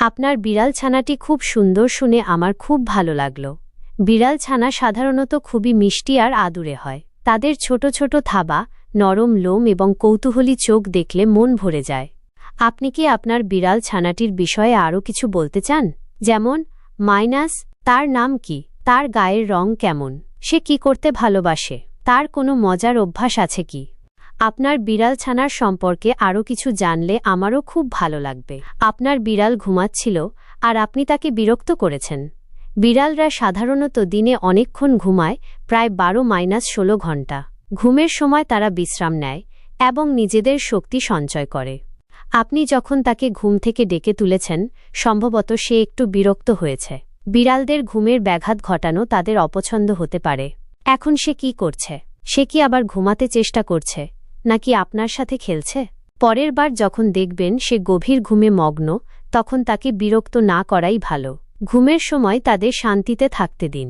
আপনার বিড়াল ছানাটি খুব সুন্দর শুনে আমার খুব ভালো লাগলো। বিড়াল ছানা সাধারণত খুবই মিষ্টি আর আদুরে হয়। তাদের ছোট ছোট থাবা, নরম লোম এবং কৌতূহলী চোখ দেখলে মন ভরে যায়। আপনি কি আপনার বিড়াল ছানাটির বিষয়ে আরও কিছু বলতে চান? যেমন, মাইনাস, তার নাম কি, তার গায়ের রং কেমন, সে কি করতে ভালোবাসে, তার কোনো মজার অভ্যাস আছে কি? আপনার বিড়াল ছানার সম্পর্কে আরও কিছু জানলে আমারও খুব ভালো লাগবে। আপনার বিড়াল ঘুমাচ্ছিল আর আপনি তাকে বিরক্ত করেছেন। বিড়ালরা সাধারণত দিনে অনেকক্ষণ ঘুমায়, প্রায় 12-16 ঘন্টা। ঘুমের সময় তারা বিশ্রাম নেয় এবং নিজেদের শক্তি সঞ্চয় করে। আপনি যখন তাকে ঘুম থেকে ডেকে তুলেছেন, সম্ভবত সে একটু বিরক্ত হয়েছে। বিড়ালদের ঘুমের ব্যাঘাত ঘটানো তাদের অপছন্দ হতে পারে। এখন সে কি করছে? সে কি আবার ঘুমাতে চেষ্টা করছে, নাকি আপনার সাথে খেলছে? পরের বার যখন দেখবেন সে গভীর ঘুমে মগ্ন, তখন তাকে বিরক্ত না করাই ভালো। ঘুমের সময় তাদের শান্তিতে থাকতে দিন।